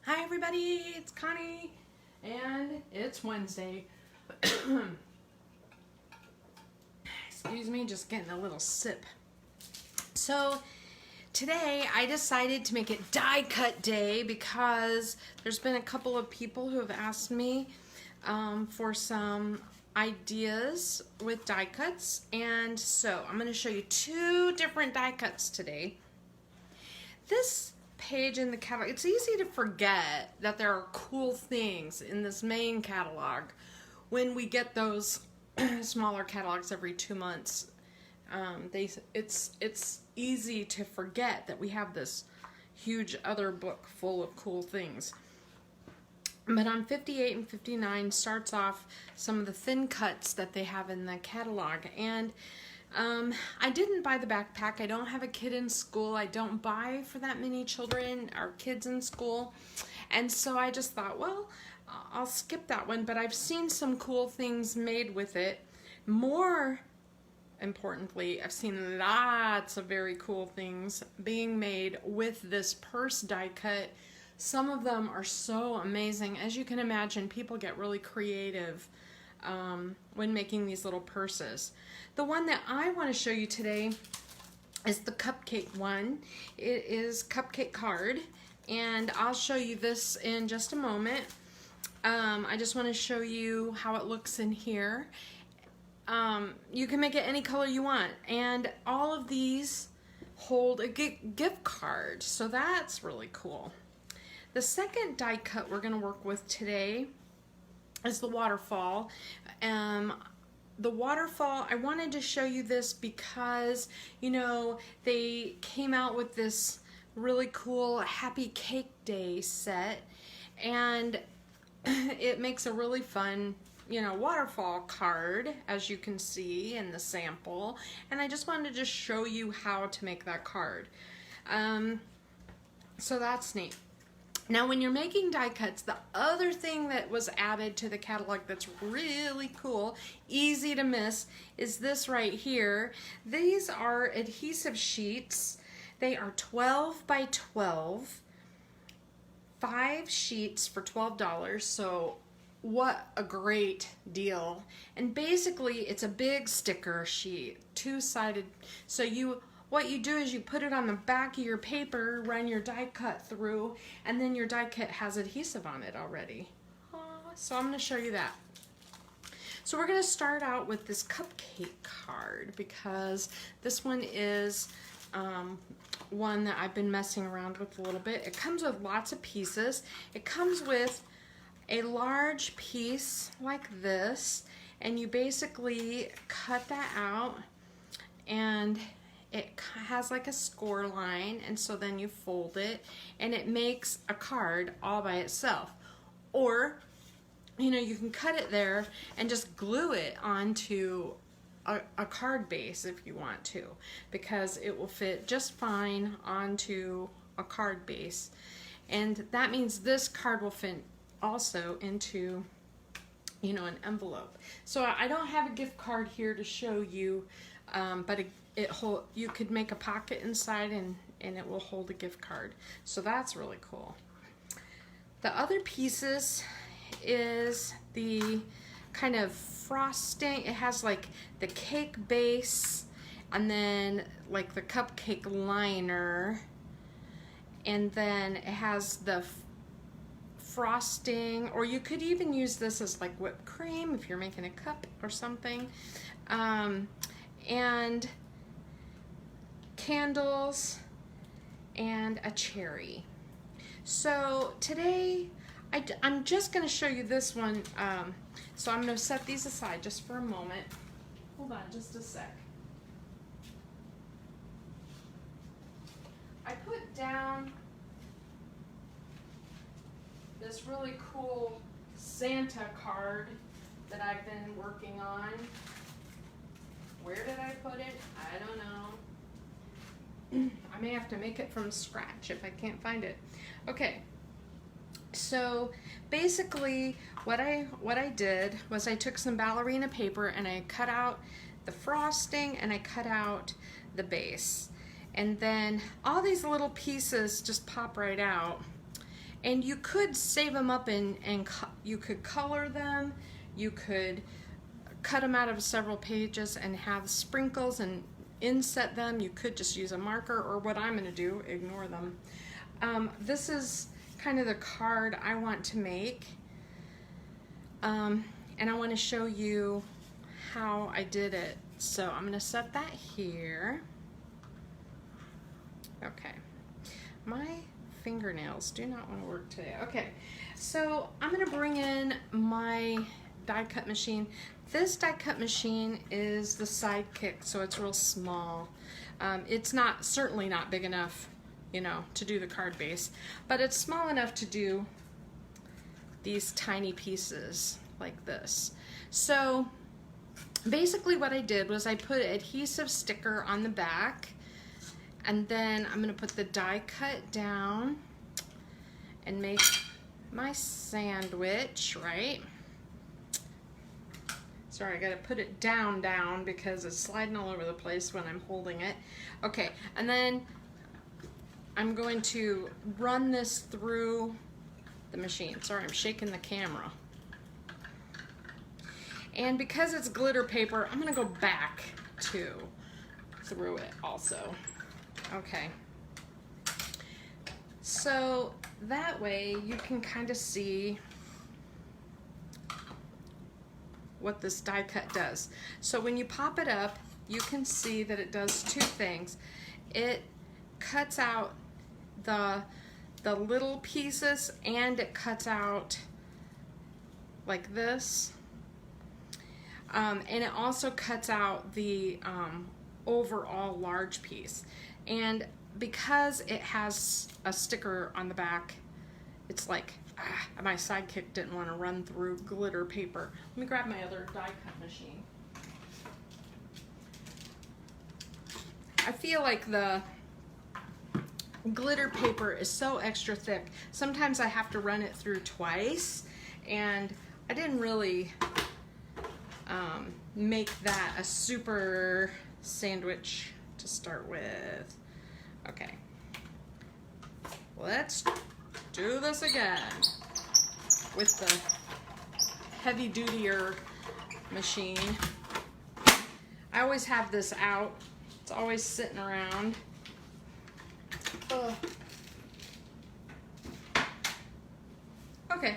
Hi everybody, it's Connie, and it's Wednesday. Excuse me, just getting a little sip. So today I decided to make it die cut day because there's been a couple of people who have asked me for some ideas with die cuts, and so I'm going to show you two different die cuts today. This page in the catalog, it's easy to forget that there are cool things in this main catalog when we get those smaller catalogs every 2 months. It's easy to forget that we have this huge other book full of cool things. But on 58 and 59 starts off some of the thin cuts that they have in the catalog. And I didn't buy the backpack. I don't have a kid in school. I don't buy for that many children or kids in school. And so I just thought, well, I'll skip that one. But I've seen some cool things made with it. More importantly, I've seen lots of very cool things being made with this purse die cut. Some of them are so amazing. As you can imagine, people get really creative when making these little purses. The one that I want to show you today is the cupcake one. It is cupcake card, and I'll show you this in just a moment. I just want to show you how it looks in here. You can make it any color you want, and all of these hold a gift card, so that's really cool. The second die cut we're going to work with today is the waterfall. The waterfall, I wanted to show you this because, you know, they came out with this really cool Happy Cake Day set, and it makes a really fun, you know, waterfall card, as you can see in the sample, and I just wanted to just show you how to make that card. So that's neat. Now, when you're making die cuts, the other thing that was added to the catalog that's really cool, easy to miss, is this right here. These are adhesive sheets. They are 12 by 12, 5 sheets for $12, so what a great deal. And basically, it's a big sticker sheet, two-sided, so what you do is you put it on the back of your paper, run your die cut through, and then your die cut has adhesive on it already. So I'm going to show you that. So we're going to start out with this cupcake card because this one is one that I've been messing around with a little bit. It comes with lots of pieces. It comes with a large piece like this, and you basically cut that out, and it has like a score line, and so then you fold it and it makes a card all by itself. Or, you know, you can cut it there and just glue it onto a card base if you want to, because it will fit just fine onto a card base. And that means this card will fit also into, you know, an envelope. So I don't have a gift card here to show you, but you could make a pocket inside and it will hold a gift card. So that's really cool. The other pieces is the kind of frosting. It has like the cake base and then like the cupcake liner, and then it has the frosting, or you could even use this as like whipped cream if you're making a cup or something. And candles and a cherry. So today I'm just going to show you this one. So I'm going to set these aside just for a moment. Hold on just a sec. I put down this really cool Santa card that I've been working on. Where did I put it? I don't know. I may have to make it from scratch if I can't find it. Okay, so basically what I did was I took some ballerina paper and I cut out the frosting and I cut out the base. And then all these little pieces just pop right out. And you could save them up and you could color them. You could cut them out of several pages and have sprinkles and inset them. You could just use a marker, or what I'm going to do, ignore them. This is kind of the card I want to make. And I want to show you how I did it. So I'm going to set that here. Okay. My fingernails do not want to work today. Okay. So I'm going to bring in my die cut machine. This die cut machine is the Sidekick, so it's real small. It's certainly not big enough, you know, to do the card base, but it's small enough to do these tiny pieces like this. So basically what I did was I put adhesive sticker on the back, and then I'm going to put the die cut down and make my sandwich, right? Sorry, I gotta put it down because it's sliding all over the place when I'm holding it. Okay, and then I'm going to run this through the machine. Sorry, I'm shaking the camera. And because it's glitter paper, I'm gonna go back through it also. Okay. So that way you can kind of see what this die cut does. So when you pop it up, you can see that it does two things. It cuts out the little pieces, and it cuts out like this. And it also cuts out the overall large piece. And because it has a sticker on the back, it's like, my Sidekick didn't want to run through glitter paper. Let me grab my other die cut machine. I feel like the glitter paper is so extra thick. Sometimes I have to run it through twice, and I didn't really make that a super sandwich to start with. Okay, let's do this again with the heavy dutier machine. I always have this out. It's always sitting around. Ugh. Okay.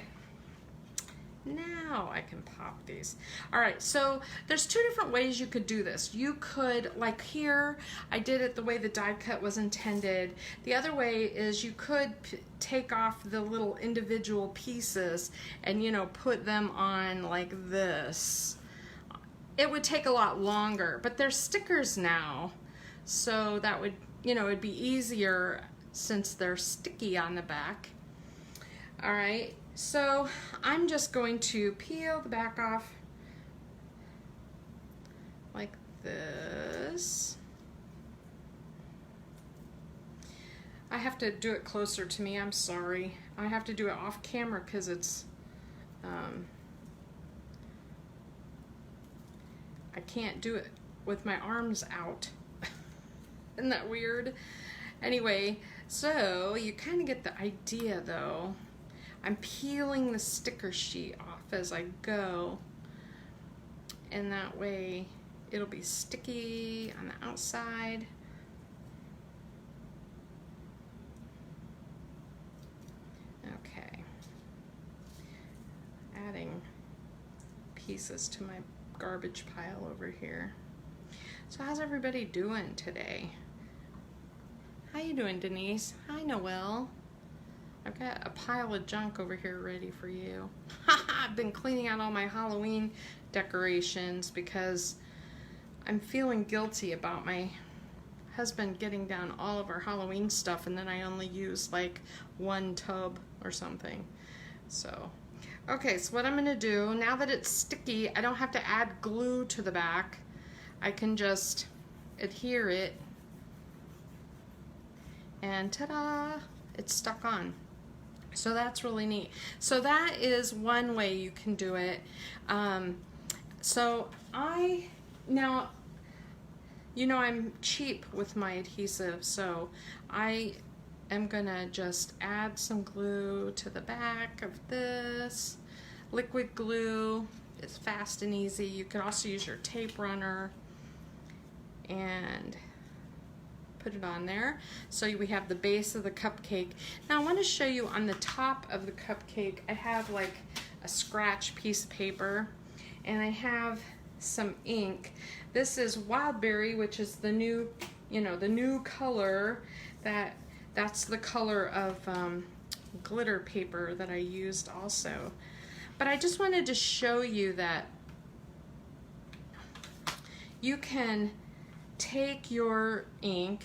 Now I can pop these. All right, so there's two different ways you could do this. You could, like here, I did it the way the die cut was intended. The other way is you could take off the little individual pieces and, you know, put them on like this. It would take a lot longer, but there's stickers now, so that would, you know, it'd be easier since they're sticky on the back. All right. So I'm just going to peel the back off like this. I have to do it closer to me, I'm sorry. I have to do it off camera because it's, I can't do it with my arms out. Isn't that weird? Anyway, so you kind of get the idea though. I'm peeling the sticker sheet off as I go, and that way it'll be sticky on the outside. Okay, adding pieces to my garbage pile over here. So how's everybody doing today? How you doing, Denise? Hi, Noelle. I've got a pile of junk over here ready for you. I've been cleaning out all my Halloween decorations because I'm feeling guilty about my husband getting down all of our Halloween stuff, and then I only use like one tub or something. So, okay, so what I'm gonna do, now that it's sticky, I don't have to add glue to the back. I can just adhere it, and ta-da, it's stuck on. So that's really neat. So that is one way you can do it. So now, you know, I'm cheap with my adhesive, so I am gonna just add some glue to the back of this. Liquid glue is fast and easy. You can also use your tape runner and put it on there. So we have the base of the cupcake. Now I want to show you on the top of the cupcake, I have like a scratch piece of paper and I have some ink. This is Wildberry, which is the new, you know, the new color. That's the color of glitter paper that I used also. But I just wanted to show you that you can take your ink,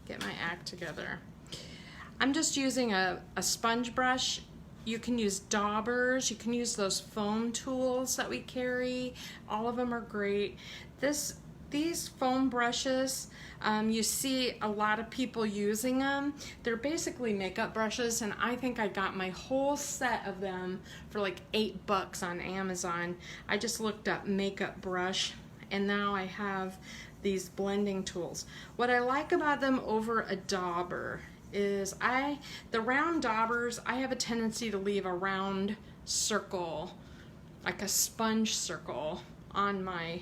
get my act together. I'm just using a sponge brush. You can use daubers, you can use those foam tools that we carry. All of them are great. These foam brushes, you see a lot of people using them. They're basically makeup brushes, and I think I got my whole set of them for like $8 on Amazon. I just looked up makeup brush, and now I have these blending tools. What I like about them over a dauber is the round daubers, I have a tendency to leave a round circle, like a sponge circle on my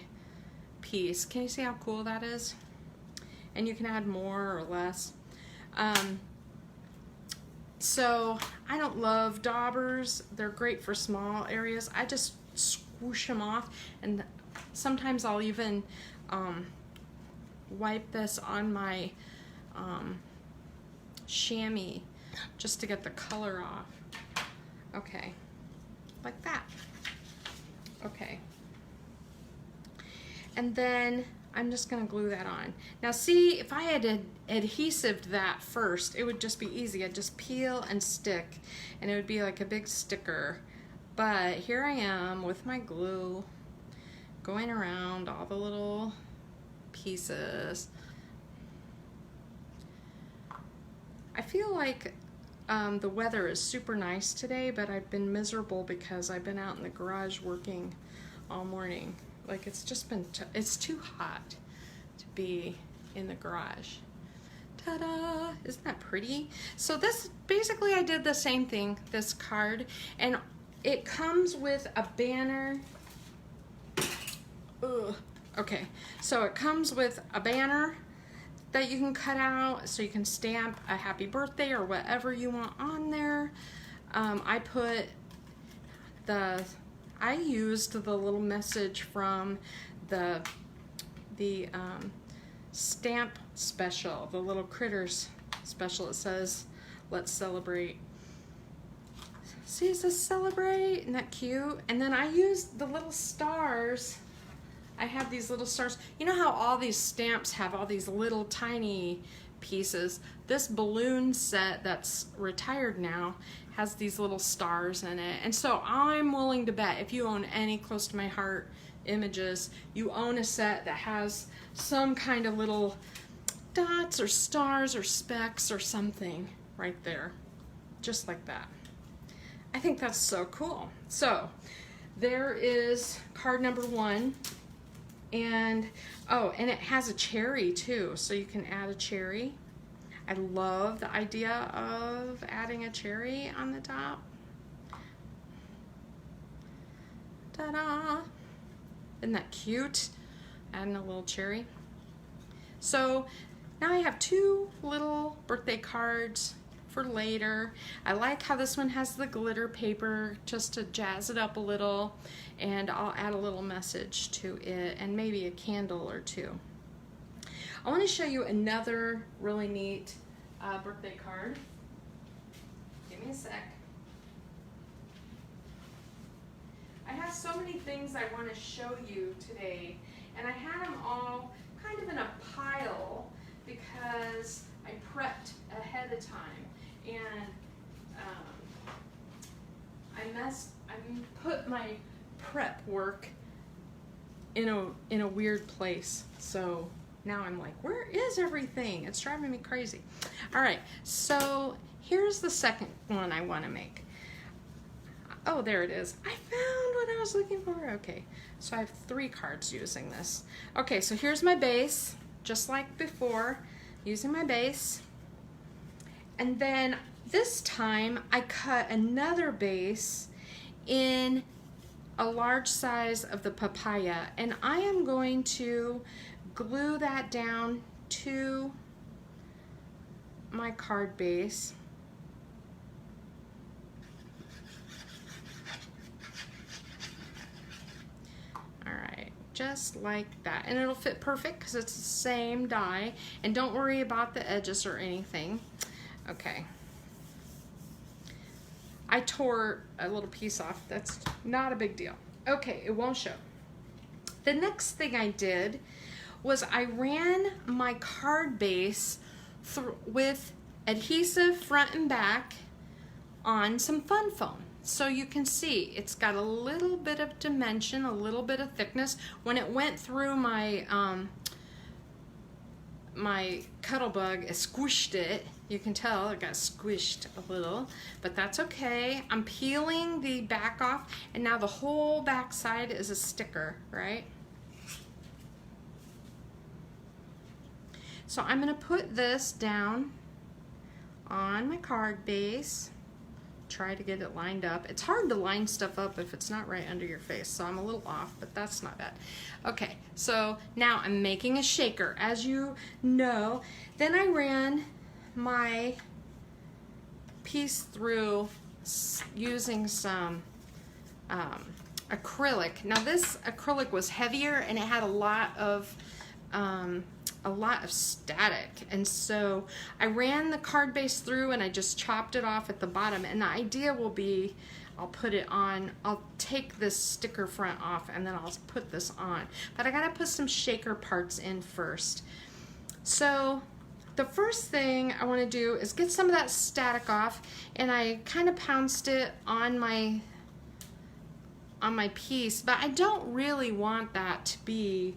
piece. Can you see how cool that is? And you can add more or less. So I don't love daubers. They're great for small areas. I just swoosh them off, and sometimes I'll even wipe this on my chamois just to get the color off. Okay, like that. Okay. And then I'm just gonna glue that on. Now see, if I had adhesived that first, it would just be easy. I'd just peel and stick, and it would be like a big sticker. But here I am with my glue, going around all the little pieces. I feel like the weather is super nice today, but I've been miserable because I've been out in the garage working all morning. Like it's just been, it's too hot to be in the garage. Ta-da! Isn't that pretty? So this, basically I did the same thing, this card, and it comes with a banner. Ugh. Okay, so it comes with a banner that you can cut out so you can stamp a happy birthday or whatever you want on there. I used the little message from the stamp special, the little critters special. It says, "Let's celebrate." See, it says celebrate, isn't that cute? And then I used the little stars. I have these little stars. You know how all these stamps have all these little tiny pieces? This balloon set that's retired now has these little stars in it. And so I'm willing to bet if you own any Close to My Heart images, you own a set that has some kind of little dots or stars or specks or something right there. Just like that. I think that's so cool. So there is card number 1. And, oh, and it has a cherry too, so you can add a cherry. I love the idea of adding a cherry on the top. Ta-da! Isn't that cute? Adding a little cherry. So now I have 2 little birthday cards for later. I like how this one has the glitter paper just to jazz it up a little, and I'll add a little message to it and maybe a candle or 2. I want to show you another really neat birthday card. Give me a sec. I have so many things I want to show you today, and I had them all kind of in a pile because I prepped ahead of time, and I put my prep work in a weird place. So now I'm like, where is everything? It's driving me crazy. All right, so here's the second one I want to make. Oh, there it is. I found what I was looking for. Okay, so I have 3 cards using this. Okay, so here's my base, just like before. using my base. And then this time I cut another base in a large size of the papaya, and I am going to glue that down to my card base. Alright, just like that. And it'll fit perfect because it's the same die. And don't worry about the edges or anything. Okay. I tore a little piece off. That's not a big deal. Okay, it won't show. The next thing I did was I ran my card base with adhesive front and back on some fun foam. So you can see it's got a little bit of dimension, a little bit of thickness. When it went through my my Cuttlebug, it squished it. You can tell it got squished a little, but that's okay. I'm peeling the back off, and now the whole back side is a sticker, right? So I'm gonna put this down on my card base. Try to get it lined up. It's hard to line stuff up if it's not right under your face, so I'm a little off, but that's not bad. Okay, so now I'm making a shaker, as you know. Then I ran my piece through using some acrylic. Now this acrylic was heavier and it had a lot of static, and so I ran the card base through and I just chopped it off at the bottom, and the idea will be I'll put it on, I'll take this sticker front off and then I'll put this on, but I gotta put some shaker parts in first. So the first thing I want to do is get some of that static off, and I kind of pounced it on my piece, but I don't really want that to be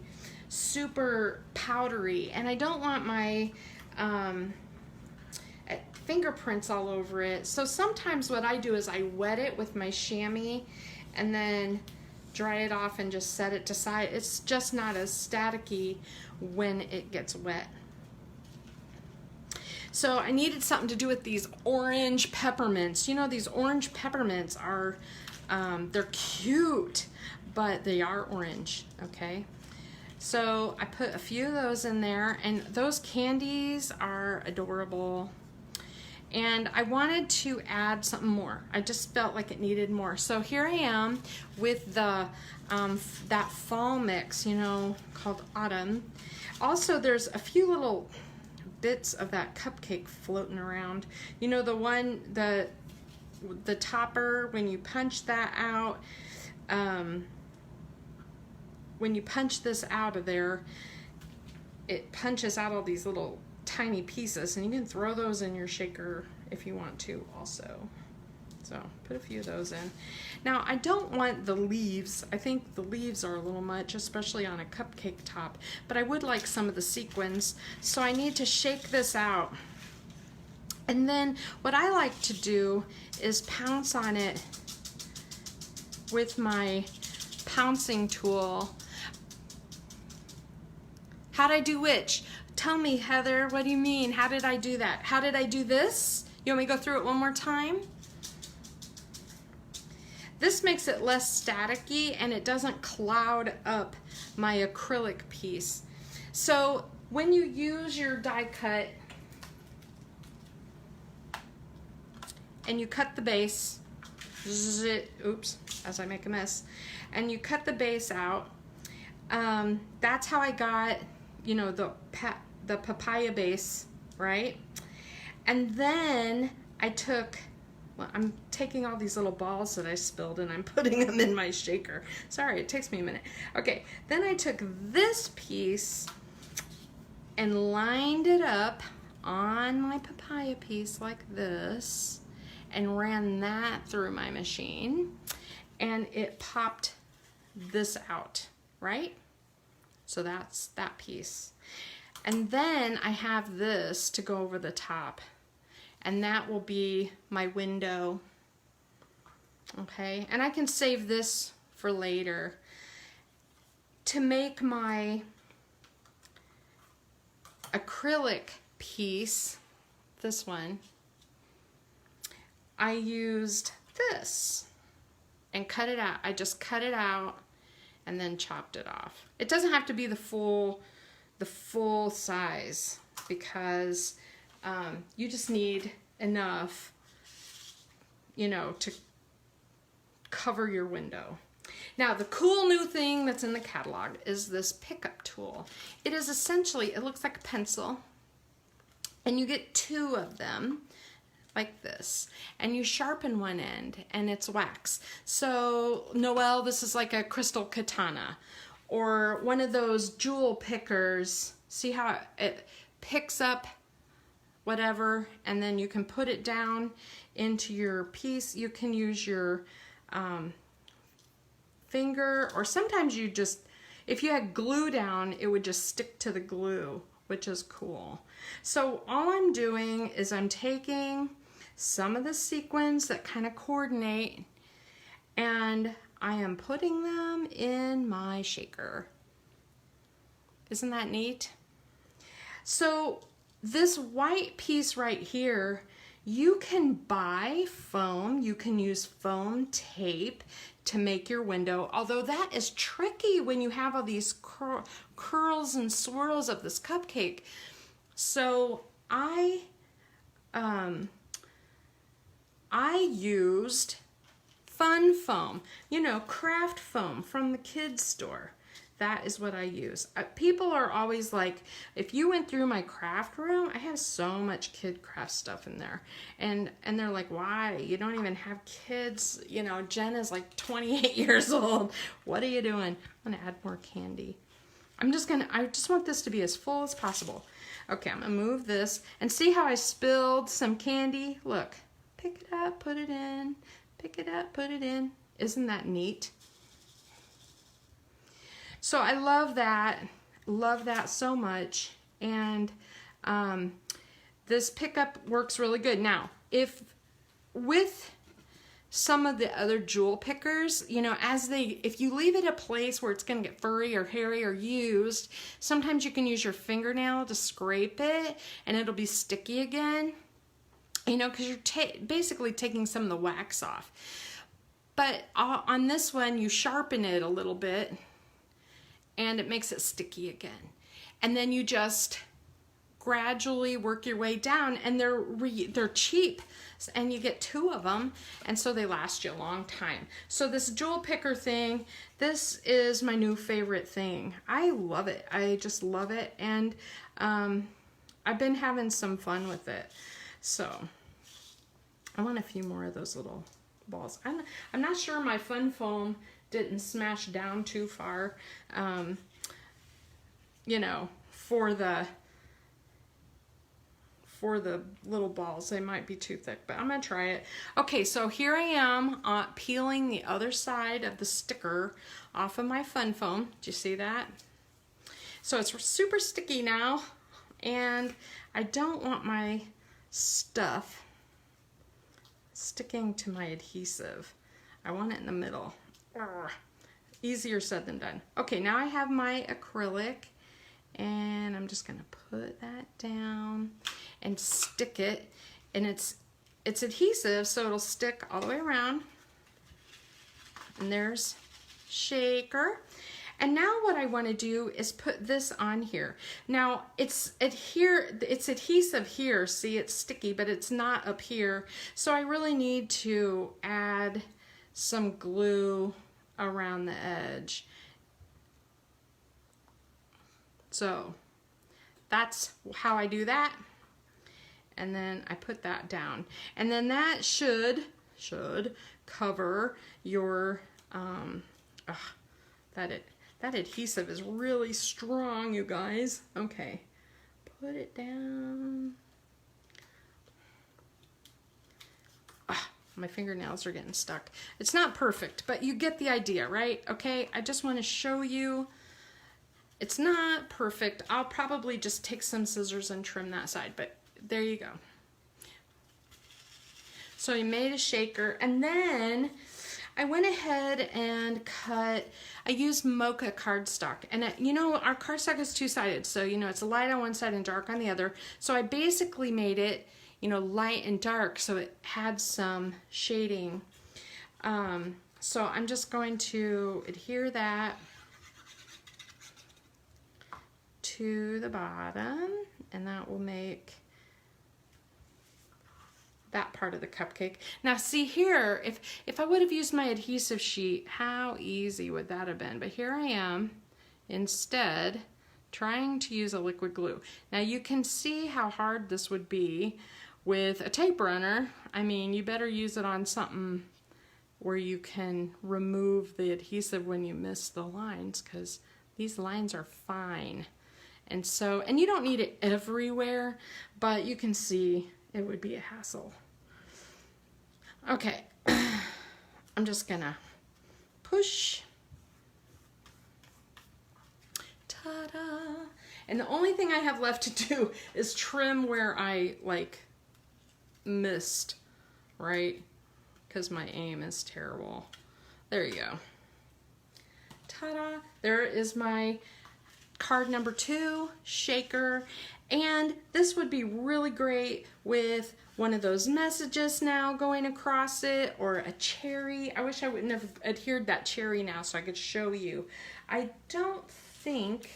super powdery, and I don't want my fingerprints all over it. So sometimes what I do is I wet it with my chamois and then dry it off and just set it to side. It's just not as staticky when it gets wet. So I needed something to do with these orange peppermints. You know, these orange peppermints are, they're cute, but they are orange, okay? So I put a few of those in there, and those candies are adorable. And I wanted to add something more. I just felt like it needed more. So here I am with the that fall mix, you know, called Autumn. Also, there's a few little bits of that cupcake floating around. You know, the one, the topper, when you punch that out, when you punch this out of there, it punches out all these little tiny pieces, and you can throw those in your shaker if you want to also. So put a few of those in. Now I don't want the leaves. I think the leaves are a little much, especially on a cupcake top, but I would like some of the sequins. So I need to shake this out. And then what I like to do is pounce on it with my pouncing tool. How'd I do which? Tell me, Heather, what do you mean? How did I do that? How did I do this? You want me to go through it one more time? This makes it less staticky, and it doesn't cloud up my acrylic piece. So when you use your die cut and you cut the base, oops, as I make a mess, and you cut the base out, that's how I got, you know, the papaya base, right? And then I took, well, I'm taking all these little balls that I spilled and I'm putting them in my shaker. Sorry, it takes me a minute. Okay, then I took this piece and lined it up on my papaya piece like this and ran that through my machine, and it popped this out, right? So that's that piece. And then I have this to go over the top, and that will be my window. Okay, and I can save this for later. To make my acrylic piece, this one, I used this and cut it out. I just cut it out and then chopped it off. It doesn't have to be the full size, because you just need enough, you know, to cover your window. Now, the cool new thing that's in the catalog is this pickup tool. It is essentially, it looks like a pencil, and you get 2 of them like this, and you sharpen one end, and it's wax. So, Noelle, this is like a crystal katana, or one of those jewel pickers. See how it picks up whatever, and then you can put it down into your piece. You can use your finger, or sometimes you just, if you had glue down, it would just stick to the glue, which is cool. So all I'm doing is I'm taking some of the sequins that kind of coordinate, and I am putting them in my shaker. Isn't that neat? So this white piece right here, you can buy foam. You can use foam tape to make your window, although that is tricky when you have all these curls and swirls of this cupcake. So I used fun foam, you know, craft foam from the kids store. That is what I use. People are always like, if you went through my craft room, I have so much kid craft stuff in there. And they're like, why? You don't even have kids. You know, Jen is like 28 years old. What are you doing? I'm gonna add more candy. I just want this to be as full as possible. Okay, I'm gonna move this, and see how I spilled some candy? Look, pick it up, put it in, pick it up, put it in. Isn't that neat? So I love that so much, and this pickup works really good. Now, if with some of the other jewel pickers, you know, if you leave it a place where it's going to get furry or hairy or used, sometimes you can use your fingernail to scrape it and it'll be sticky again, you know, because you're basically taking some of the wax off. But on this one, you sharpen it a little bit and it makes it sticky again. And then you just gradually work your way down, and they're cheap, and you get 2 of them, and so they last you a long time. So this jewel picker thing, this is my new favorite thing. I love it. I just love it, and I've been having some fun with it. So I want a few more of those little balls. I'm not sure my fun foam didn't smash down too far, you know, for the little balls. They might be too thick, but I'm gonna try it. Okay, so here I am peeling the other side of the sticker off of my fun foam. Do you see that? So it's super sticky now, and I don't want my stuff sticking to my adhesive. I want it in the middle. Urgh. Easier said than done. Okay, now I have my acrylic, and I'm just gonna put that down and stick it, and it's adhesive, so it'll stick all the way around. And there's shaker. And now what I want to do is put this on here. Now it's adhesive here, see, it's sticky, but it's not up here. So I really need to add some glue around the edge. So that's how I do that. And then I put that down. And then that should cover your, that adhesive is really strong, you guys. Okay, put it down. My fingernails are getting stuck. It's not perfect, but you get the idea, right? Okay, I just want to show you. It's not perfect. I'll probably just take some scissors and trim that side, but there you go. So I made a shaker, and then I went ahead and cut, I used mocha cardstock, and you know, our cardstock is two-sided, so you know, it's light on one side and dark on the other. So I basically made it, you know, light and dark, so it had some shading. So I'm just going to adhere that to the bottom, and that will make that part of the cupcake. Now see here, if I would have used my adhesive sheet, how easy would that have been? But here I am, instead, trying to use a liquid glue. Now you can see how hard this would be with a tape runner. I mean, you better use it on something where you can remove the adhesive when you miss the lines, because these lines are fine. And so, and you don't need it everywhere, but you can see it would be a hassle. Okay, I'm just gonna push. Ta-da! And the only thing I have left to do is trim where I like missed, right? Because my aim is terrible. There you go. Ta-da! There is my card number 2, shaker. And this would be really great with one of those messages now going across it, or a cherry. I wish I wouldn't have adhered that cherry now so I could show you. I don't think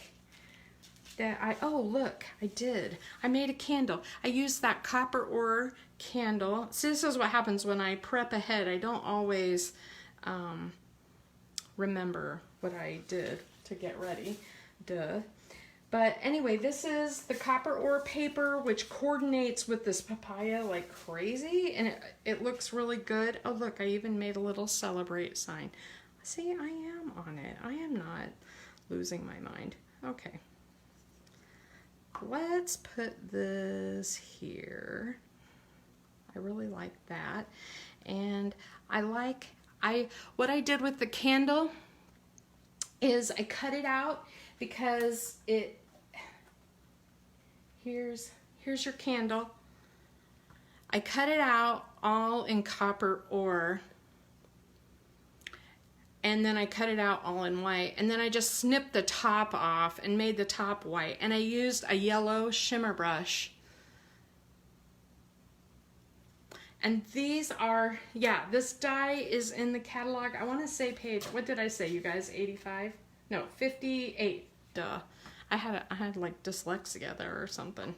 that oh look, I did. I made a candle. I used that copper ore candle. See, this is what happens when I prep ahead. I don't always remember what I did to get ready. Duh. But anyway, this is the copper ore paper, which coordinates with this papaya like crazy, and it looks really good. Oh look, I even made a little celebrate sign. See, I am on it. I am not losing my mind. Okay. Let's put this here. I really like that. And what I did with the candle is I cut it out because here's your candle. I cut it out all in copper ore, and then I cut it out all in white, and then I just snipped the top off and made the top white, and I used a yellow shimmer brush. And these are, yeah, this die is in the catalog. I want to say page, what did I say, you guys, 85? No, 58. Duh. I had like dyslexia there or something.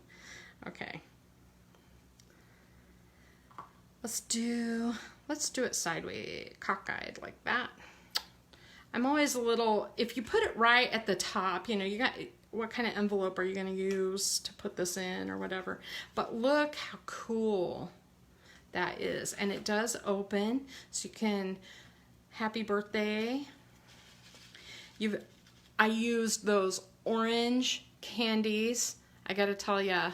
Okay. Let's do it sideways, cockeyed like that. I'm always a little, if you put it right at the top, you know, you got, what kind of envelope are you going to use to put this in or whatever. But look how cool that is. And it does open, so you can, happy birthday. I used those orange candies. I gotta tell ya,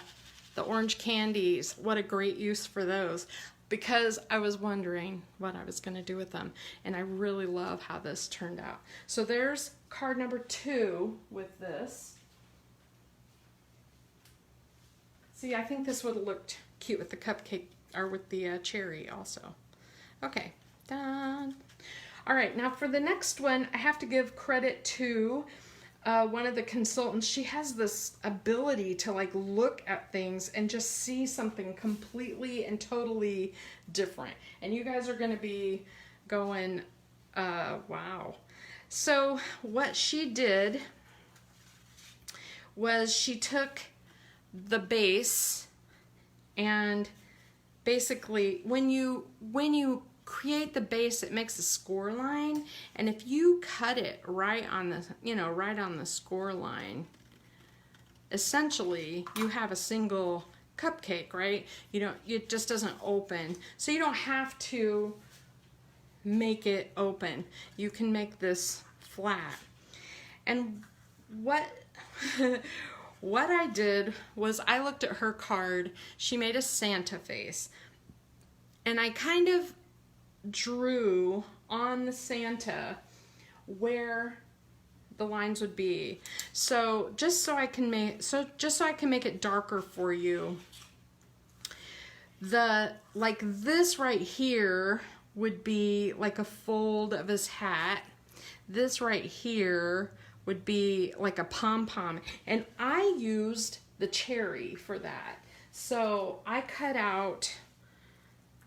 the orange candies, what a great use for those, because I was wondering what I was gonna do with them, and I really love how this turned out. So there's card number 2 with this. See, I think this would have looked cute with the cupcake, or with the cherry also. Okay, done. All right, now for the next one, I have to give credit to one of the consultants. She has this ability to like look at things and just see something completely and totally different. And you guys are going to be going, wow. So what she did was she took the base, and basically when you create the base, it makes a score line, and if you cut it right on the, you know, right on the score line, essentially you have a single cupcake, right? You know, it just doesn't open, so you don't have to make it open. You can make this flat. And what what I did was I looked at her card. She made a Santa face, and I kind of drew on the Santa where the lines would be. So just so I can make it darker for you, like this right here would be like a fold of his hat. This right here would be like a pom-pom. And I used the cherry for that. So I cut out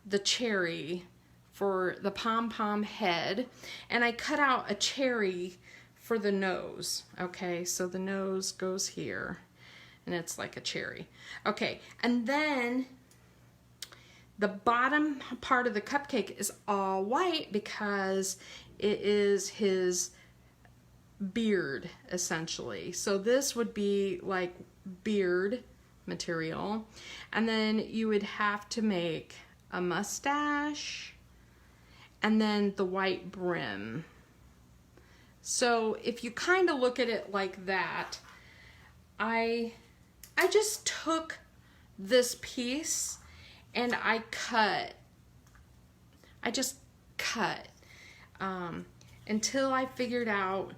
the cherry for the pom-pom head, and I cut out a cherry for the nose. Okay, so the nose goes here, and it's like a cherry. Okay, and then the bottom part of the cupcake is all white because it is his beard, essentially. So this would be like beard material. And then you would have to make a mustache and then the white brim. So if you kind of look at it like that, I just took this piece and I just cut until I figured out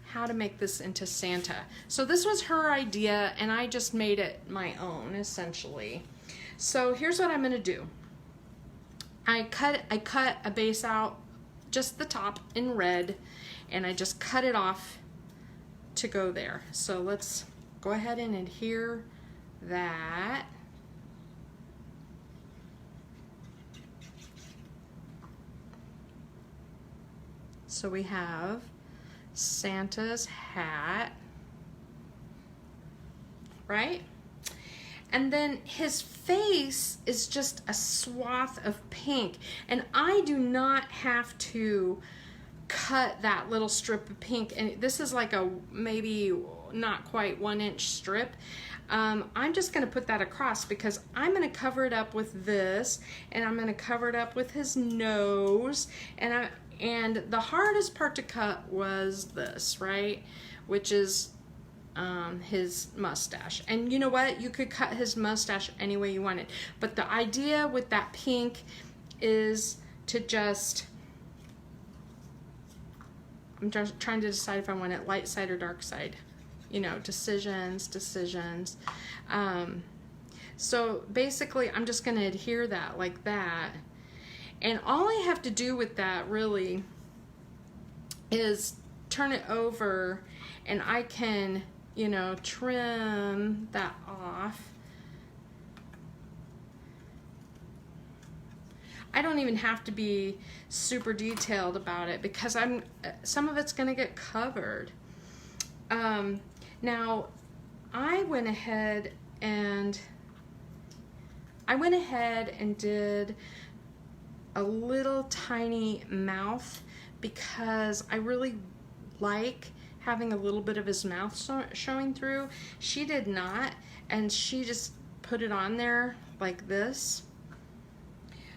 how to make this into Santa. So this was her idea and I just made it my own, essentially. So here's what I'm gonna do. I cut a base out, just the top in red, and I just cut it off to go there. So let's go ahead and adhere that. So we have Santa's hat, right? And then his face is just a swath of pink. And I do not have to cut that little strip of pink. And this is like a maybe not quite 1-inch strip. I'm just gonna put that across because I'm gonna cover it up with this, and I'm gonna cover it up with his nose, and the hardest part to cut was this, right? Which is his mustache. And you know what? You could cut his mustache any way you wanted. But the idea with that pink is to just, I'm just trying to decide if I want it light side or dark side. You know, decisions. So basically, I'm just going to adhere that like that. And all I have to do with that really is turn it over, and I can, you know, trim that off. I don't even have to be super detailed about it because some of it's going to get covered. Now, I went ahead and did a little tiny mouth because I really like having a little bit of his mouth showing through. She did not, and she just put it on there like this.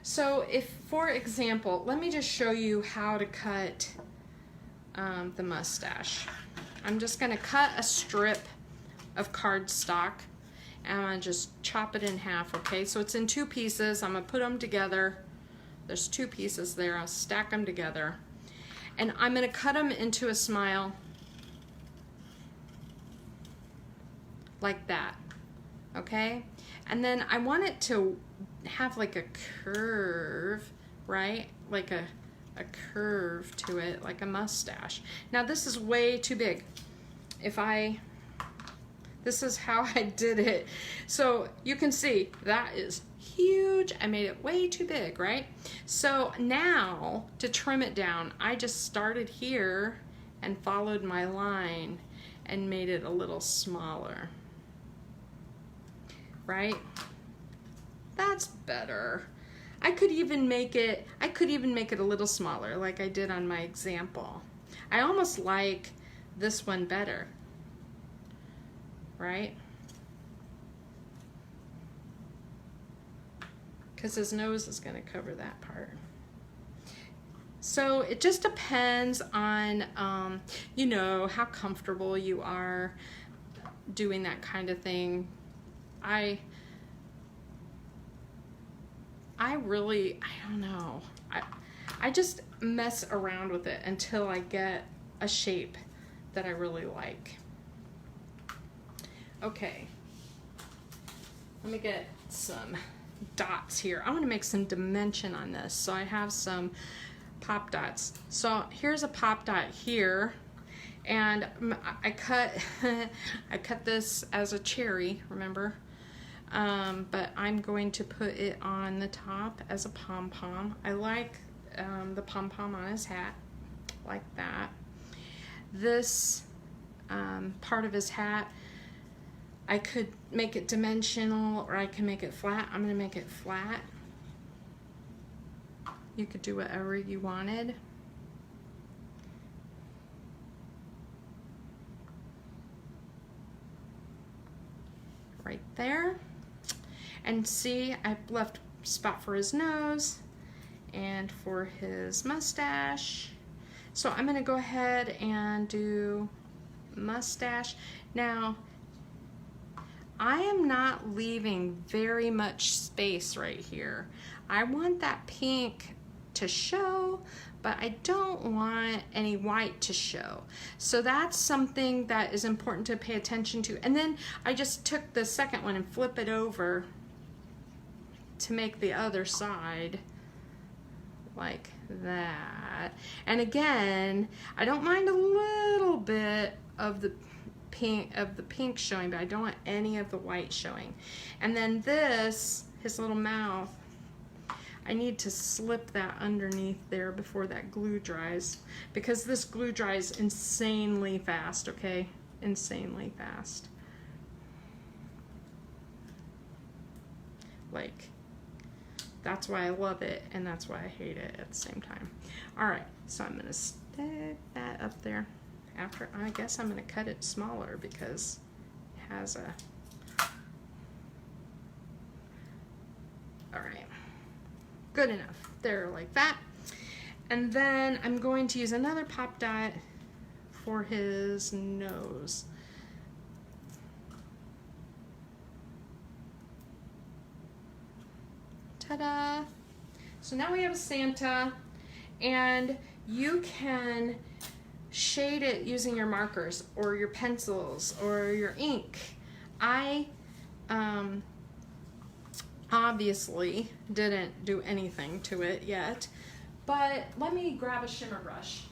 So if, for example, let me just show you how to cut the mustache. I'm just gonna cut a strip of cardstock and I'm gonna just chop it in half, okay? So it's in 2 pieces. I'm gonna put them together. There's 2 pieces there. I'll stack them together. And I'm gonna cut them into a smile like that, okay? And then I want it to have like a curve, right? Like a curve to it, like a mustache. Now this is way too big. This is how I did it. So you can see that is huge. I made it way too big, right? So now to trim it down, I just started here and followed my line and made it a little smaller, right? That's better. I could even make it a little smaller like I did on my example. I almost like this one better, right? Because his nose is going to cover that part. So it just depends on, you know, how comfortable you are doing that kind of thing. I don't know. I just mess around with it until I get a shape that I really like. Okay. Let me get some dots here. I want to make some dimension on this, so I have some pop dots. So here's a pop dot here, and I cut I cut this as a cherry, remember? But I'm going to put it on the top as a pom-pom. I like the pom-pom on his hat, like that. This part of his hat, I could make it dimensional or I can make it flat. I'm gonna make it flat. You could do whatever you wanted. Right there. And see, I left a spot for his nose and for his mustache. So I'm gonna go ahead and do mustache. Now, I am not leaving very much space right here. I want that pink to show, but I don't want any white to show. So that's something that is important to pay attention to. And then I just took the second one and flip it over to make the other side like that. And again, I don't mind a little bit of the pink showing, but I don't want any of the white showing. And then this, his little mouth, I need to slip that underneath there before that glue dries, because this glue dries insanely fast, okay? Insanely fast. Like, that's why I love it, and that's why I hate it at the same time. All right, so I'm gonna stick that up there. After, I guess I'm gonna cut it smaller because it has a, all right, good enough. There, like that. And then I'm going to use another pop dot for his nose. Ta-da! So now we have a Santa, and you can shade it using your markers or your pencils or your ink. I obviously didn't do anything to it yet, but let me grab a shimmer brush.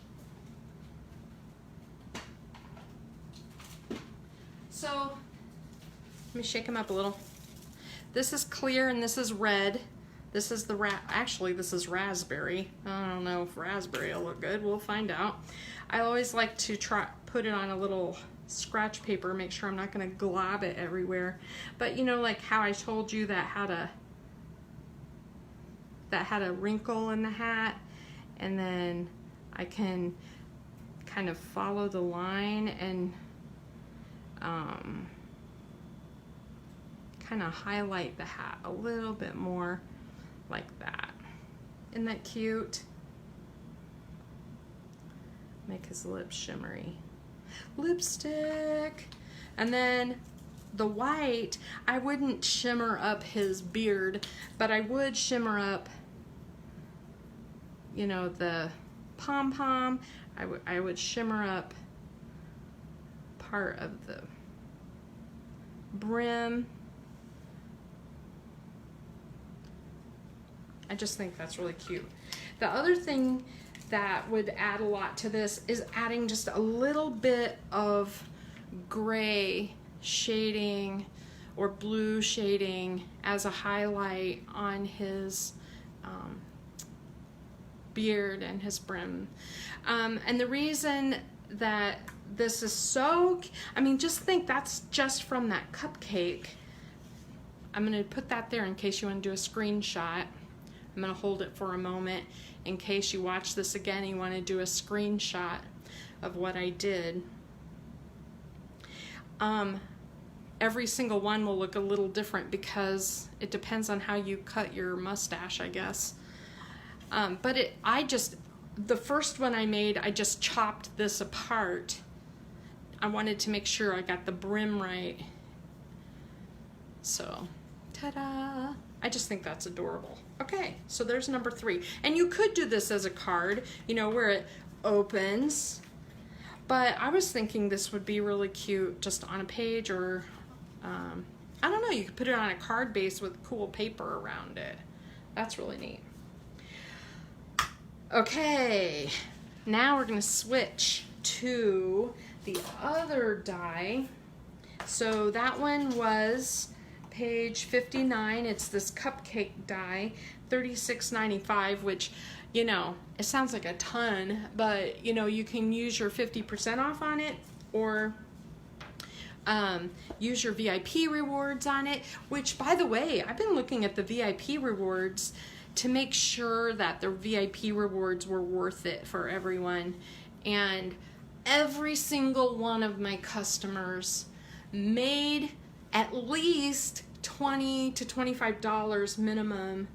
So let me shake them up a little. This is clear and this is red. This is the actually this is raspberry. I don't know if raspberry will look good. We'll find out. I always like to put it on a little scratch paper, make sure I'm not going to glob it everywhere. But you know, like how I told you that had a wrinkle in the hat, and then I can kind of follow the line and kind of highlight the hat a little bit more, like that. Isn't that cute? Make his lips shimmery. Lipstick. And then the white, I wouldn't shimmer up his beard, but I would shimmer up, you know, the pom-pom. I would shimmer up part of the brim. I just think that's really cute. The other thing that would add a lot to this is adding just a little bit of gray shading or blue shading as a highlight on his beard and his brim. And the reason that this is so, I mean, just think that's just from that cupcake. I'm going to put that there in case you want to do a screenshot. I'm going to hold it for a moment in case you watch this again and you want to do a screenshot of what I did. Every single one will look a little different because it depends on how you cut your mustache, I guess. But the first one I made, I just chopped this apart. I wanted to make sure I got the brim right. So, ta-da! I just think that's adorable. Okay, so there's number 3. And you could do this as a card, you know, where it opens. But I was thinking this would be really cute just on a page or I don't know, you could put it on a card base with cool paper around it. That's really neat. Okay, now we're gonna switch to the other die. So that one was page 59. It's this cupcake die, $36.95, which, you know, it sounds like a ton, but you know, you can use your 50% off on it, or use your VIP rewards on it, which, by the way, I've been looking at the VIP rewards to make sure that the VIP rewards were worth it for everyone. And every single one of my customers made at least $20 to $25 minimum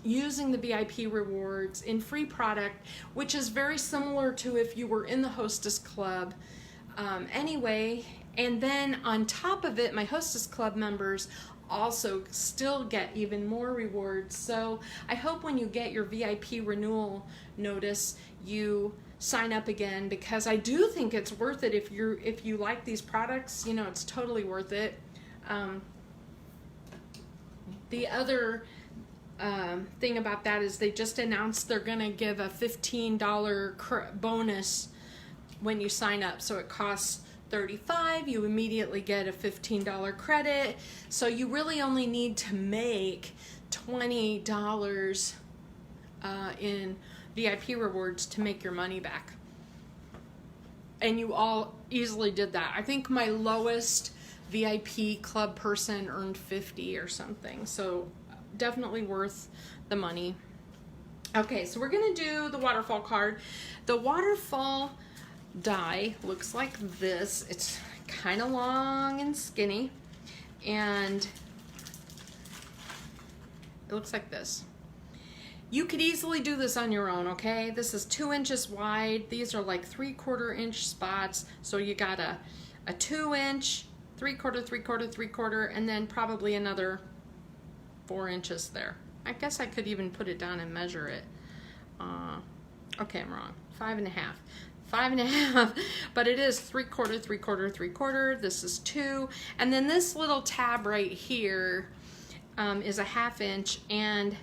using the VIP rewards in free product, which is very similar to if you were in the Hostess Club. Anyway, and then on top of it, my Hostess Club members also still get even more rewards. So I hope when you get your VIP renewal notice, you sign up again, because I do think it's worth it. If you like these products, you know, it's totally worth it. The other thing about that is they just announced they're gonna give a $15 bonus when you sign up. So it costs $35, you immediately get a $15 credit. So you really only need to make $20 in VIP rewards to make your money back. And you all easily did that. I think my lowest VIP club person earned 50 or something. So definitely worth the money. Okay, so we're gonna do the waterfall card. The waterfall die looks like this. It's kind of long and skinny, and it looks like this. You could easily do this on your own, okay? This is 2 inches wide. These are like 3/4 inch spots. So you got a 2 inch, 3/4, 3/4, 3/4, and then probably another 4 inches there. I guess I could even put it down and measure it. Okay, I'm wrong. 5.5. 5.5, but it is 3/4, 3/4, 3/4. This is 2, and then this little tab right here is a 1/2 inch, and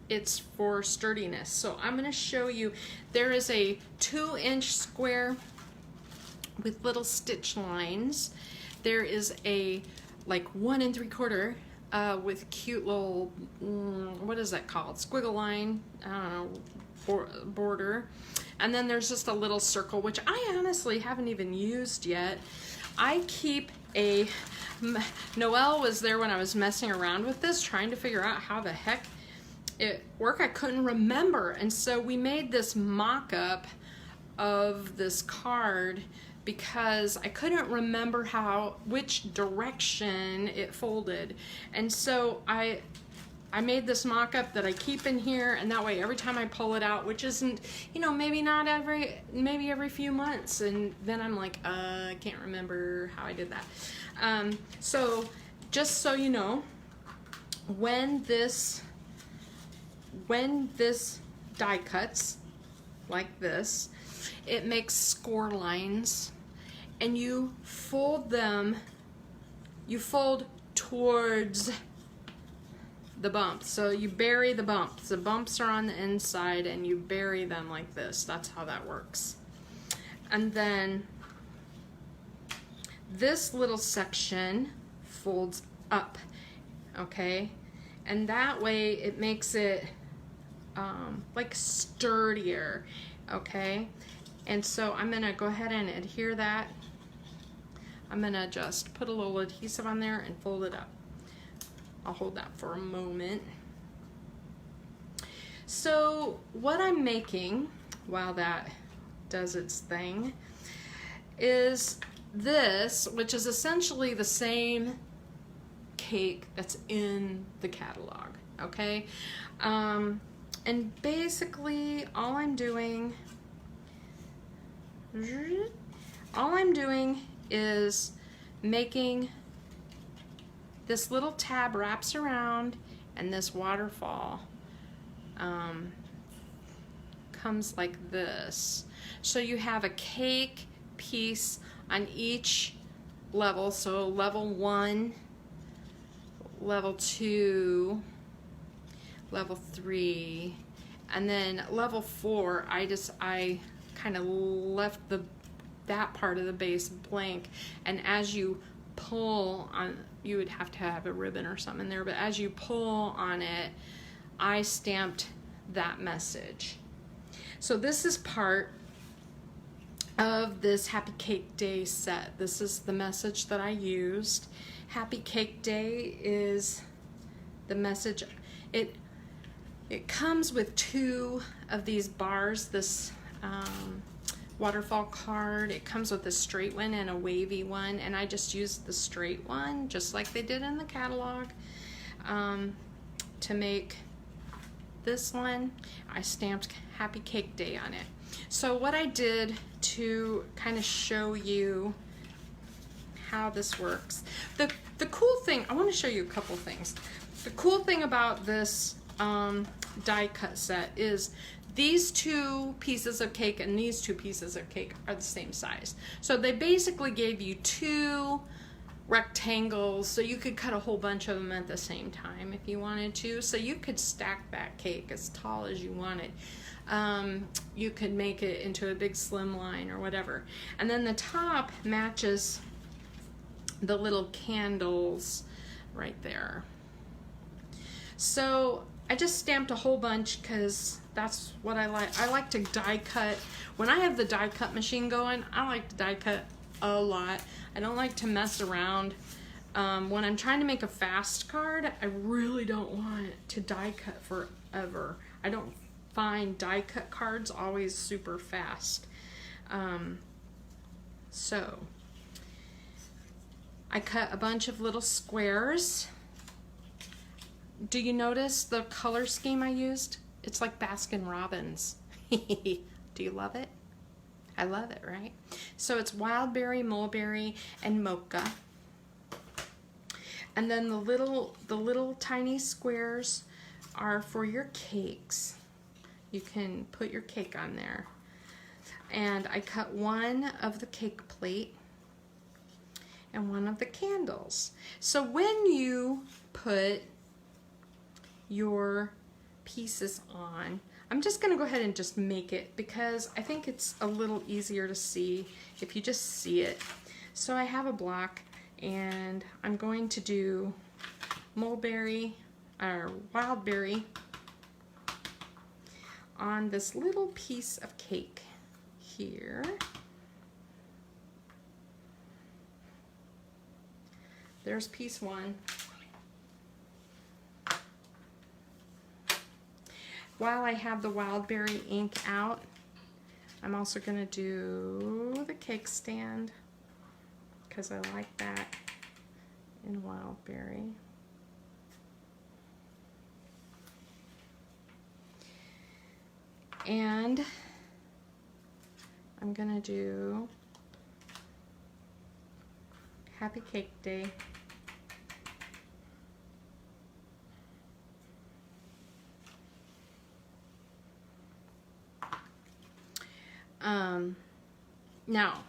it's for sturdiness. So I'm going to show you. There is a 2 inch square with little stitch lines. There is a like 1 3/4 with cute little what is that called? Squiggle line. I don't know, border. And then there's just a little circle, which I honestly haven't even used yet. I keep a, Noelle was there when I was messing around with this, trying to figure out how the heck it worked. I couldn't remember. And so we made this mock-up of this card because I couldn't remember which direction it folded. And so I made this mock-up that I keep in here, and that way every time I pull it out, which isn't, you know, maybe every few months, and then I'm like, I can't remember how I did that. So just so you know, when this die cuts like this, it makes score lines, and you fold towards the bumps. So you bury the bumps. The bumps are on the inside, and you bury them like this. That's how that works. And then this little section folds up, okay? And that way it makes it like sturdier, okay? And so I'm gonna go ahead and adhere that. I'm gonna just put a little adhesive on there and fold it up. I'll hold that for a moment. So what I'm making while that does its thing is this, which is essentially the same cake that's in the catalog, okay? And basically all I'm doing is making this little tab wraps around, and this waterfall comes like this. So you have a cake piece on each levels. So level 1, level 2, level 3, and then level 4, I kind of left that part of the base blank, and as you pull on, you would have to have a ribbon or something there, but as you pull on it, I stamped that message. So this is part of this Happy Cake Day set. This is the message that I used. Happy Cake Day is the message. It comes with 2 of these bars, this waterfall card. It comes with a straight one and a wavy one, and I just used the straight one just like they did in the catalog. To make this one, I stamped Happy Cake Day on it. So what I did to kind of show you how this works, the cool thing, I want to show you a couple things. The cool thing about this die cut set is these 2 pieces of cake and these 2 pieces of cake are the same size. So they basically gave you 2 rectangles, so you could cut a whole bunch of them at the same time if you wanted to. So you could stack that cake as tall as you wanted. You could make it into a big slim line or whatever. And then the top matches the little candles right there. So I just stamped a whole bunch because that's what I like. I like to die cut. When I have the die cut machine going, I like to die cut a lot. I don't like to mess around. When I'm trying to make a fast card, I really don't want to die cut forever. I don't find die cut cards always super fast. So I cut a bunch of little squares. Do you notice the color scheme I used? It's like Baskin Robbins. Do you love it? I love it, right? So it's wild berry, mulberry, and mocha. And then the little tiny squares are for your cakes. You can put your cake on there. And I cut one of the cake plate and one of the candles. So when you put your pieces on, I'm just going to go ahead and just make it because I think it's a little easier to see if you just see it. So I have a block and I'm going to do mulberry or wild berry on this little piece of cake here. There's piece 1. While I have the wild berry ink out, I'm also going to do the cake stand because I like that in wild berry. And I'm going to do Happy Cake Day. Now,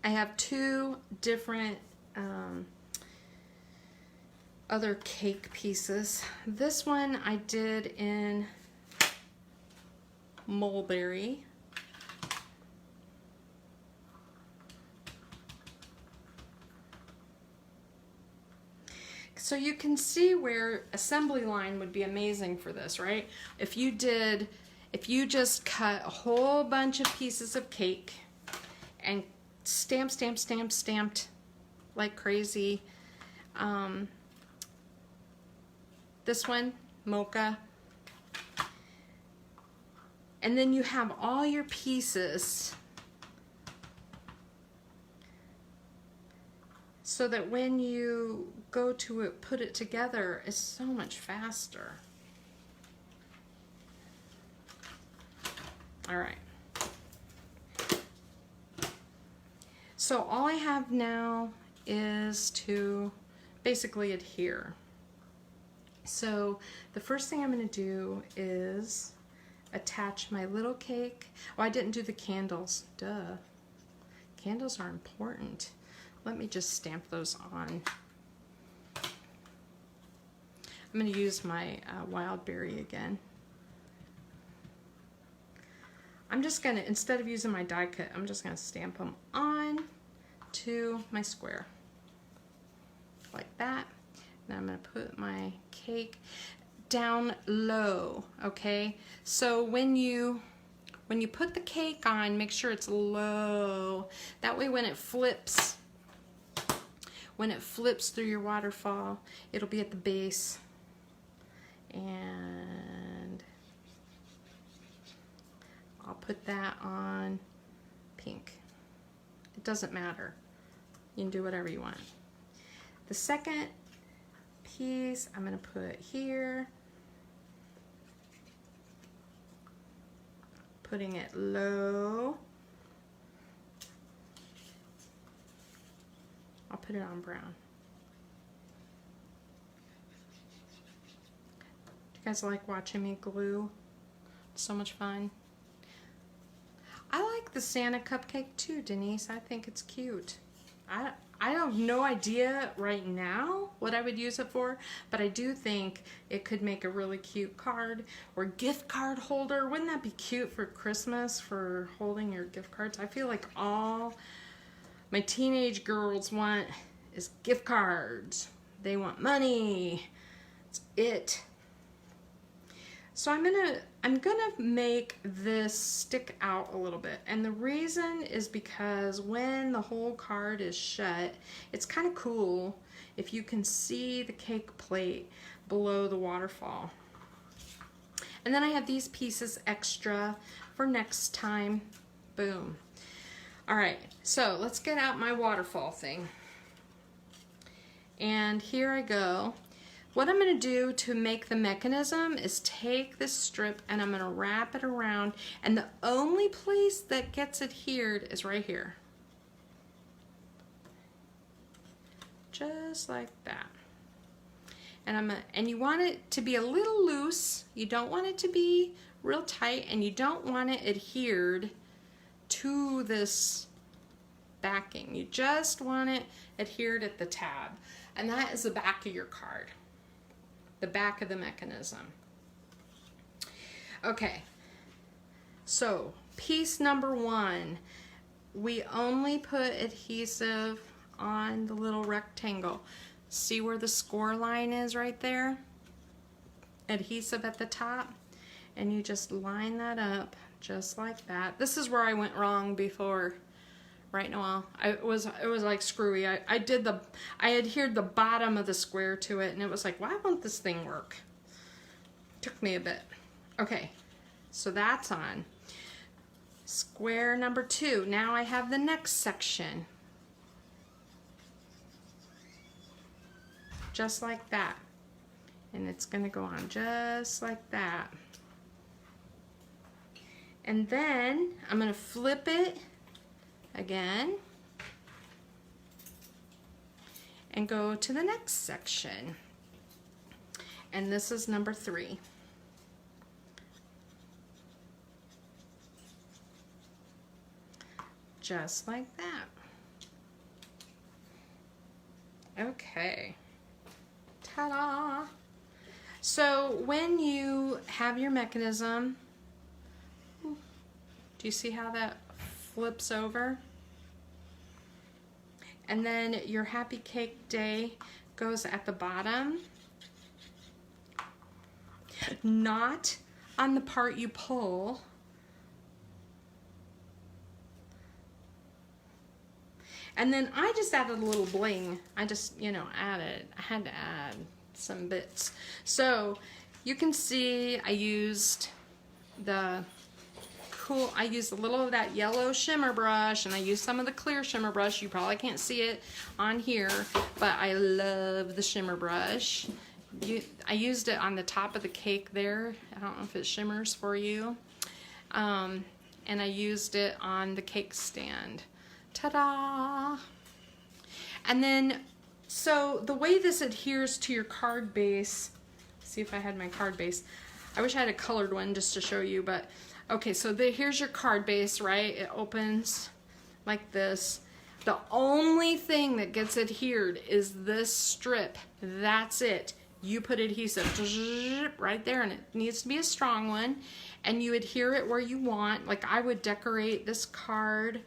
I have 2 different other cake pieces. This one I did in mulberry. So you can see where assembly line would be amazing for this, right? If you just cut a whole bunch of pieces of cake and stamped like crazy. This one, mocha. And then you have all your pieces so that when you go to put it together, it's so much faster. All right. So all I have now is to basically adhere. So the first thing I'm going to do is attach my little cake. Oh, I didn't do the candles. Duh. Candles are important. let me just stamp those on. I'm going to use my wild berry again. I'm just going to, instead of using my die cut, I'm just going to stamp them on to my square. Like that. Now I'm going to put my cake down low, okay? So when you put the cake on, make sure it's low. That way when it flips through your waterfall, it'll be at the base. And I'll put that on pink. It doesn't matter. You can do whatever you want. The second piece I'm going to put here. Putting it low. I'll put it on brown. You guys like watching me glue? It's so much fun. I like the Santa cupcake too, Denise. I think it's cute. I have no idea right now what I would use it for, but I do think it could make a really cute card or gift card holder. Wouldn't that be cute for Christmas, for holding your gift cards? I feel like all my teenage girls want is gift cards. They want money. It's it. So I'm gonna make this stick out a little bit, and the reason is because when the whole card is shut, it's kind of cool if you can see the cake plate below the waterfall. And then I have these pieces extra for next time. Boom. All right, so let's get out my waterfall thing. And here I go. What I'm going to do to make the mechanism is take this strip and I'm going to wrap it around, and the only place that gets adhered is right here. Just like that. And you want it to be a little loose. You don't want it to be real tight, and you don't want it adhered to this backing. You just want it adhered at the tab. And that is the back of your card. The back of the mechanism. Okay, so piece number 1, we only put adhesive on the little rectangle. See where the score line is right there? Adhesive at the top, and you just line that up just like that. This is where I went wrong before. Right, Noelle? It was like screwy. I adhered the bottom of the square to it, and it was like, why won't this thing work? Took me a bit. Okay, so that's on. Square number 2. Now I have the next section. Just like that. And it's going to go on just like that. And then I'm going to flip it again and go to the next section, and this is number 3. Just like that. Okay, ta-da! So when you have your mechanism, do you see how that flips over? And then your happy cake day goes at the bottom, not on the part you pull. And then I just added a little bling. I just, I had to add some bits. So you can see I used I used a little of that yellow shimmer brush, and I used some of the clear shimmer brush. You probably can't see it on here, but I love the shimmer brush. I used it on the top of the cake there. I don't know if it shimmers for you. And I used it on the cake stand. Ta-da! And then, so the way this adheres to your card base, see if I had my card base. I wish I had a colored one just to show you, but okay, so here's your card base, right? It opens like this, The only thing that gets adhered is this strip. That's it. You put adhesive right there, and it needs to be a strong one, and you adhere it where you want. Like I would decorate this card,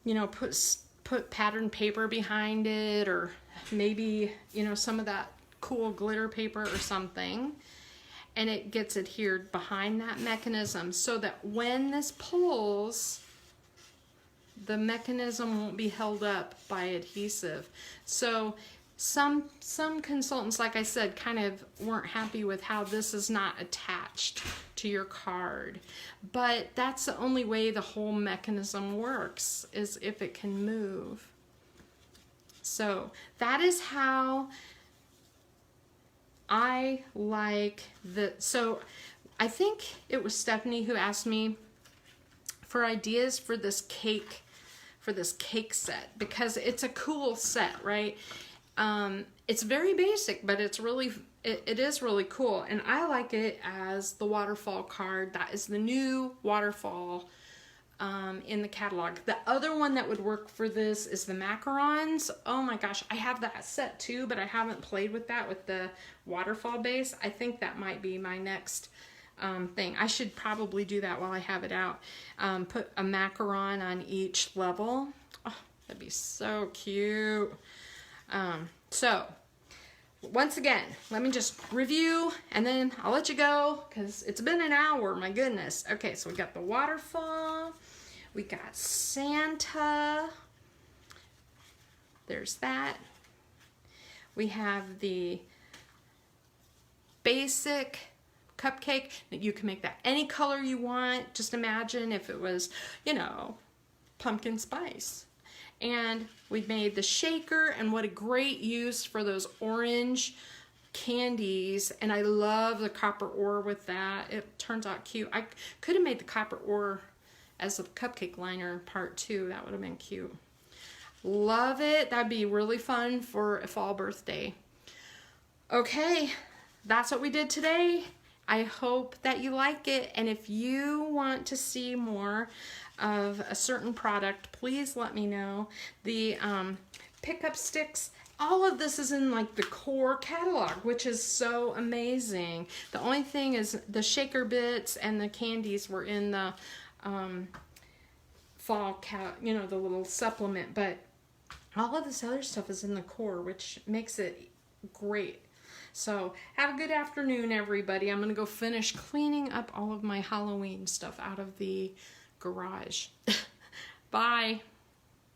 you know, put patterned paper behind it, or maybe, you know, some of that cool glitter paper or something, and it gets adhered behind that mechanism so that when this pulls, the mechanism won't be held up by adhesive. So some consultants, like I said, kind of weren't happy with how this is not attached to your card. But that's the only way the whole mechanism works, is if it can move. So that is how I like the, so I think it was Stephanie who asked me for ideas for this cake set, because it's a cool set, right? It's very basic, but it's really, it is really cool, and I like it as the waterfall card. That is the new waterfall in the catalog. The other one that would work for this is the macarons. Oh my gosh, I have that set too, but I haven't played with that with the waterfall base. I think that might be my next thing. I should probably do that while I have it out. Put a macaron on each level. Oh, that'd be so cute. So once again, let me just review and then I'll let you go because it's been an hour, my goodness. Okay, so we got the waterfall, we got Santa, there's that. We have the basic cupcake. You can make that any color you want. Just imagine if it was, you know, pumpkin spice. And we made the shaker, and what a great use for those orange candies. And I love the copper ore with that. It turns out cute. I could have made the copper ore as a cupcake liner part too. That would have been cute. Love it. That'd be really fun for a fall birthday. Okay, that's what we did today. I hope that you like it, and if you want to see more of a certain product, please let me know. The pickup sticks, all of this is in like the core catalog, which is so amazing. The only thing is the shaker bits and the candies were in the fall, you know, the little supplement, but all of this other stuff is in the core, which makes it great. So have a good afternoon, everybody. I'm going to go finish cleaning up all of my Halloween stuff out of the garage. Bye.